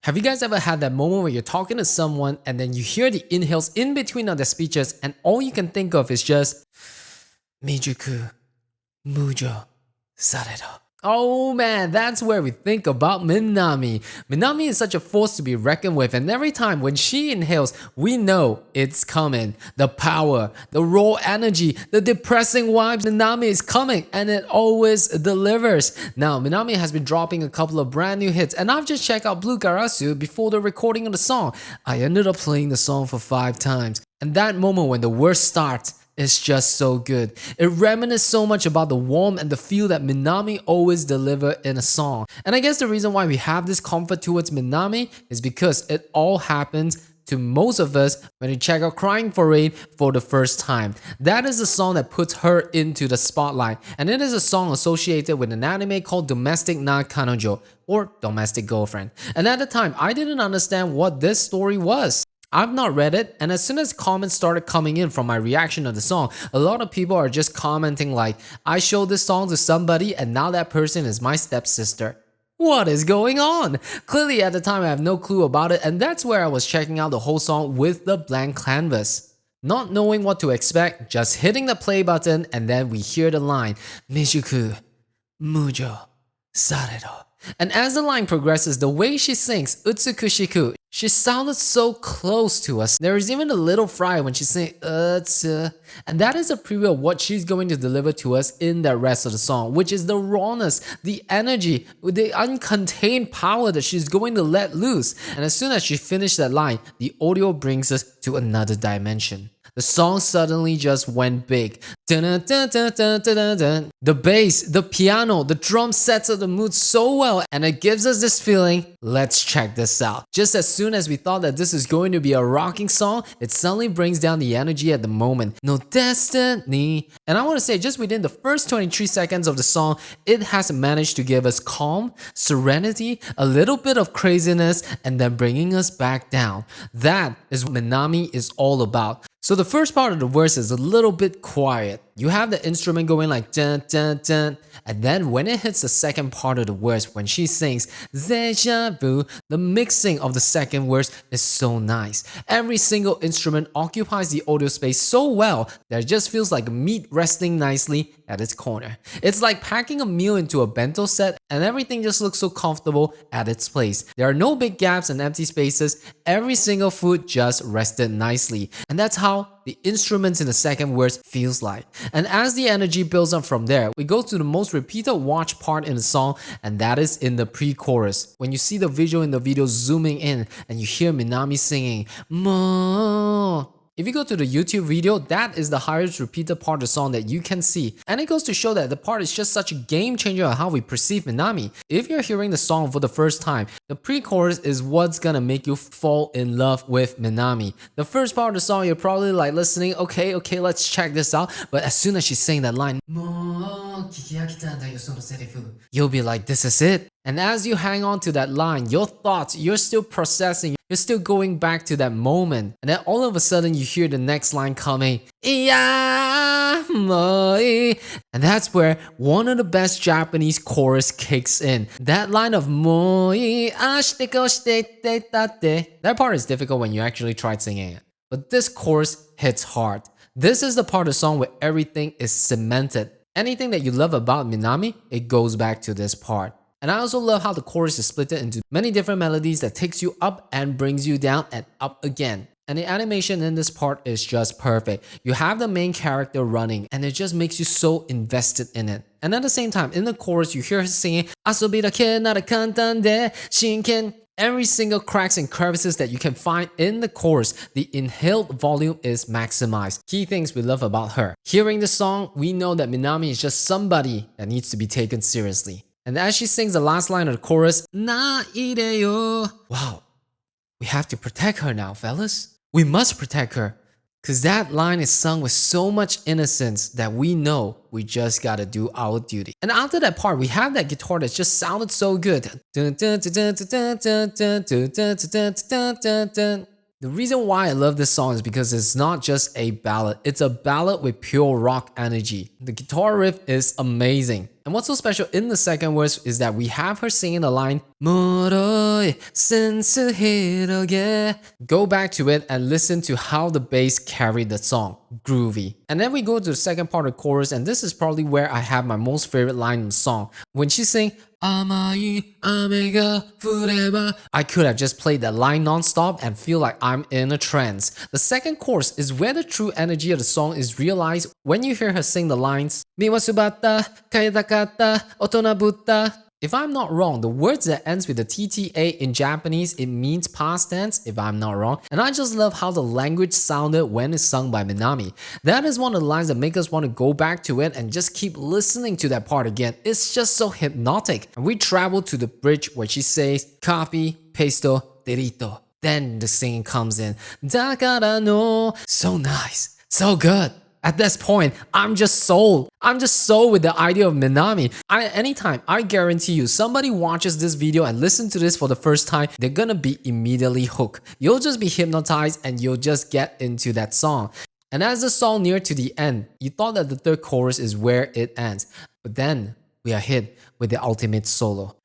Have you guys ever had that moment where you're talking to someone and then you hear the inhales in between of their speeches and all you can think of is just Mijuku, Mujo, Saredo. Oh man, that's where we think about Minami. Minami is such a force to be reckoned with, and every time when she inhales, we know it's coming. The power, the raw energy, the depressing vibes, Minami is coming, and it always delivers. Now, Minami has been dropping a couple of brand new hits, and I've just checked out Blue Garasu before the recording of the song. I ended up playing the song for 5 times, and that moment when the verse starts, it's just so good. It reminisces so much about the warmth and the feel that Minami always deliver in a song. And I guess the reason why we have this comfort towards Minami is because it all happens to most of us when we check out Crying for Rain for the first time. That is the song that puts her into the spotlight, and it is a song associated with an anime called Domestic na Kanojo, or Domestic Girlfriend. And at the time, I didn't understand what this story was. I've not read it, and as soon as comments started coming in from my reaction of the song, a lot of people are just commenting like, I showed this song to somebody and now that person is my stepsister. What is going on? Clearly at the time I have no clue about it, and that's where I was checking out the whole song with the blank canvas. Not knowing what to expect, just hitting the play button, and then we hear the line, Mijuku, Mujo, Saredo. And as the line progresses, the way she sings Utsukushiku, she sounded so close to us. There is even a little fry when she sings Utsu. And that is a preview of what she's going to deliver to us in the rest of the song, which is the rawness, the energy, the uncontained power that she's going to let loose. And as soon as she finished that line, the audio brings us to another dimension. The song suddenly just went big. Dun, dun, dun, dun, dun, dun, dun. The bass, the piano, the drum sets up the mood so well, and it gives us this feeling, let's check this out. Just as soon as we thought that this is going to be a rocking song, it suddenly brings down the energy at the moment. No destiny. And I want to say, just within the first 23 seconds of the song, it has managed to give us calm, serenity, a little bit of craziness, and then bringing us back down. That is what Minami is all about. So the first part of the verse is a little bit quiet. You have the instrument going like dun dun dun, and then when it hits the second part of the verse, when she sings Deja Vu, the mixing of the second verse is so nice. Every single instrument occupies the audio space so well that it just feels like meat resting nicely at its corner. It's like packing a meal into a bento set and everything just looks so comfortable at its place. There are no big gaps and empty spaces. Every single food just rested nicely. And that's how the instruments in the second verse feels like. And as the energy builds up from there, we go to the most repeated watch part in the song, and that is in the pre-chorus. When you see the visual in the video zooming in and you hear Minami singing Mo. If you go to the YouTube video, that is the highest repeated part of the song that you can see. And it goes to show that the part is just such a game changer on how we perceive Minami. If you're hearing the song for the first time, the pre-chorus is what's gonna make you fall in love with Minami. The first part of the song, you're probably like listening, okay, let's check this out. But as soon as she's saying that line, you'll be like, this is it. And as you hang on to that line, your thoughts, you're still processing, you're still going back to that moment. And then all of a sudden you hear the next line coming. And that's where one of the best Japanese chorus kicks in. That line of that part is difficult when you actually try singing it. But this chorus hits hard. This is the part of the song where everything is cemented. Anything that you love about Minami, it goes back to this part. And I also love how the chorus is split into many different melodies that takes you up and brings you down and up again. And the animation in this part is just perfect. You have the main character running and it just makes you so invested in it. And at the same time, in the chorus, you hear her singing Asobi dake nara kantan de shinken. Every single cracks and crevices that you can find in the chorus, the inhaled volume is maximized. Key things we love about her. Hearing the song, we know that Minami is just somebody that needs to be taken seriously. And as she sings the last line of the chorus, Na ideyo. Wow, we have to protect her now, fellas. We must protect her. Cause that line is sung with so much innocence that we know we just gotta do our duty. And after that part, we have that guitar that just sounded so good. The reason why I love this song is because it's not just a ballad, it's a ballad with pure rock energy. The guitar riff is amazing. And what's so special in the second verse is that we have her singing the line "Moroi sensuhiroge." Go back to it and listen to how the bass carried the song. Groovy. And then we go to the second part of the chorus, and this is probably where I have my most favorite line in the song. When she sings Amai Amega Forever, I could have just played that line non-stop and feel like I'm in a trance. The second chorus is where the true energy of the song is realized when you hear her sing the lines Miwa subata, kaetakata, otona butta. If I'm not wrong, the words that ends with the TTA in Japanese, it means past tense, if I'm not wrong. And I just love how the language sounded when it's sung by Minami. That is one of the lines that make us want to go back to it and just keep listening to that part again. It's just so hypnotic. And we travel to the bridge where she says, copy, pasto, delito. Then the singing comes in. Dakara no. So nice. So good. At this point, I'm just sold. I'm just sold with the idea of Minami. Anytime, I guarantee you, somebody watches this video and listens to this for the first time, they're gonna be immediately hooked. You'll just be hypnotized and you'll just get into that song. And as the song neared to the end, you thought that the third chorus is where it ends. But then, we are hit with the ultimate solo.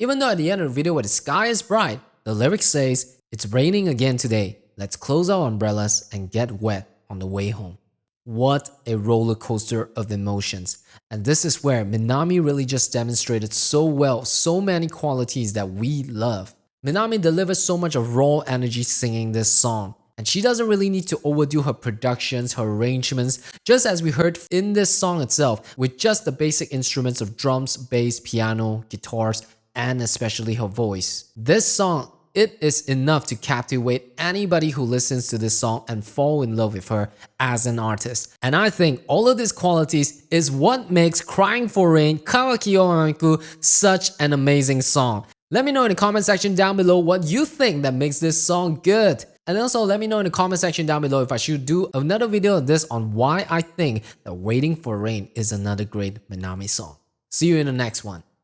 Even though at the end of the video where the sky is bright, the lyric says, "It's raining again today. Let's close our umbrellas and get wet on the way home." What a roller coaster of emotions. And this is where Minami really just demonstrated so well so many qualities that we love. Minami delivers so much of raw energy singing this song. And she doesn't really need to overdo her productions, her arrangements, just as we heard in this song itself, with just the basic instruments of drums, bass, piano, guitars, and especially her voice. This song, it is enough to captivate anybody who listens to this song and fall in love with her as an artist. And I think all of these qualities is what makes Crying for Rain Kawaki o Mamiku such an amazing song. Let me know in the comment section down below what you think that makes this song good. And also let me know in the comment section down below if I should do another video of this on why I think that Waiting for Rain is another great Minami song. See you in the next one.